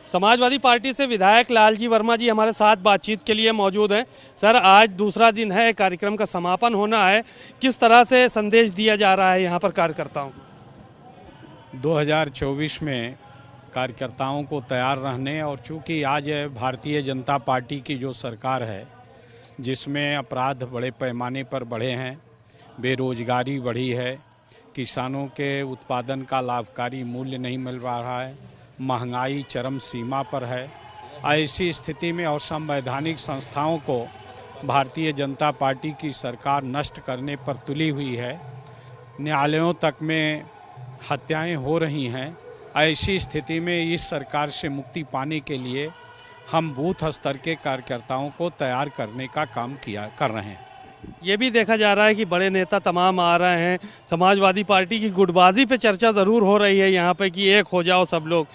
Samajwadi party से विधायक लालजी वर्मा जी हमारे साथ बातचीत के लिए मौजूद हैं। सर, आज दूसरा दिन है, कार्यक्रम का समापन होना है, किस तरह से संदेश दिया जा रहा है यहाँ पर कार्यकर्ताओं को? 2024 में कार्यकर्ताओं को तैयार रहने, और चूँकि आज भारतीय जनता पार्टी की जो सरकार है जिसमें अपराध बड़े पैमाने पर बढ़े हैं, बेरोजगारी बढ़ी है, किसानों के उत्पादन का लाभकारी मूल्य नहीं मिल रहा है, महंगाई चरम सीमा पर है, ऐसी स्थिति में और संवैधानिक संस्थाओं को भारतीय जनता पार्टी की सरकार नष्ट करने पर तुली हुई है। न्यायालयों तक में हत्याएं हो रही हैं। ऐसी स्थिति में इस सरकार से मुक्ति पाने के लिए हम बूथ स्तर के कार्यकर्ताओं को तैयार करने का काम कर रहे हैं। ये भी देखा जा रहा है कि बड़े नेता तमाम आ रहे हैं। समाजवादी पार्टी की गुटबाजी पे चर्चा ज़रूर हो रही है यहाँ पे कि एक हो जाओ सब लोग।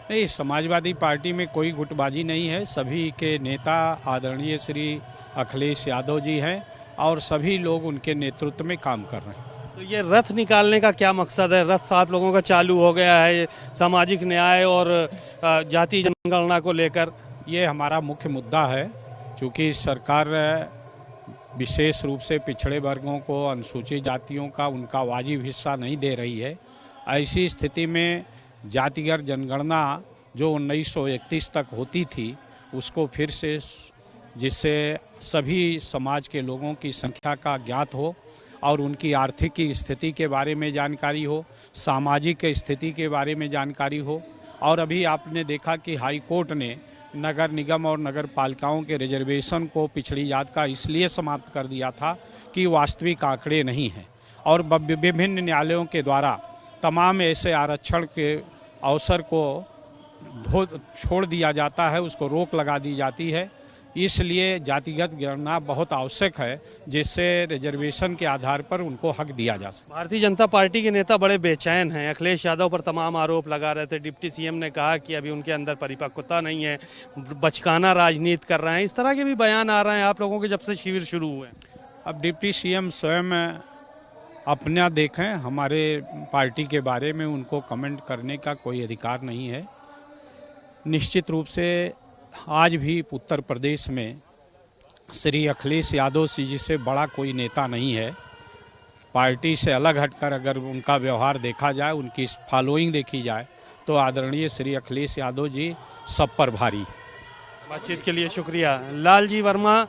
नहीं, समाजवादी पार्टी में कोई गुटबाजी नहीं है। सभी के नेता आदरणीय श्री अखिलेश यादव जी हैं और सभी लोग उनके नेतृत्व में काम कर रहे हैं। तो ये रथ निकालने का क्या मकसद है? रथ आप लोगों का चालू हो गया है सामाजिक न्याय और जाति जनगणना को लेकर। ये हमारा मुख्य मुद्दा है। चूँकि सरकार विशेष रूप से पिछड़े वर्गों को, अनुसूचित जातियों का उनका वाजिब हिस्सा नहीं दे रही है। ऐसी स्थिति में जातिगत जनगणना जो 1931 तक होती थी उसको फिर से, जिससे सभी समाज के लोगों की संख्या का ज्ञात हो और उनकी आर्थिक स्थिति के बारे में जानकारी हो, सामाजिक स्थिति के बारे में जानकारी हो। और अभी आपने देखा कि हाई कोर्ट ने नगर निगम और नगर पालिकाओं के रिजर्वेशन को पिछड़ी जात का इसलिए समाप्त कर दिया था कि वास्तविक आंकड़े नहीं हैं, और विभिन्न न्यायालयों के द्वारा तमाम ऐसे आरक्षण के अवसर को छोड़ दिया जाता है, उसको रोक लगा दी जाती है। इसलिए जातिगत गणना बहुत आवश्यक है, जिससे रिजर्वेशन के आधार पर उनको हक दिया जा सके। भारतीय जनता पार्टी के नेता बड़े बेचैन हैं। अखिलेश यादव पर तमाम आरोप लगा रहे थे। डिप्टी सीएम ने कहा कि अभी उनके अंदर परिपक्वता नहीं है, बचकाना राजनीति कर रहे हैं। इस तरह के भी बयान आ रहे हैं आप लोगों के जब से शिविर शुरू हुए। अब डिप्टी सीएम स्वयं अपना देखें, हमारे पार्टी के बारे में उनको कमेंट करने का कोई अधिकार नहीं है। निश्चित रूप से आज भी उत्तर प्रदेश में श्री अखिलेश यादव जी से बड़ा कोई नेता नहीं है। पार्टी से अलग हटकर अगर उनका व्यवहार देखा जाए, उनकी फॉलोइंग देखी जाए, तो आदरणीय श्री अखिलेश यादव जी सब पर भारी। बातचीत के लिए शुक्रिया। लालजी वर्मा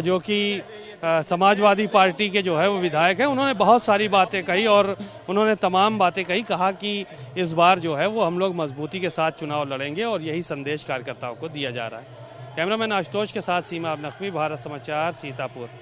जो कि समाजवादी पार्टी के जो है वो विधायक हैं, उन्होंने बहुत सारी बातें कही और उन्होंने तमाम बातें कही। कहा कि इस बार जो है वो हम लोग मजबूती के साथ चुनाव लड़ेंगे और यही संदेश कार्यकर्ताओं को दिया जा रहा है। कैमरामैन आशुतोष के साथ सीमा नकवी, भारत समाचार, सीतापुर।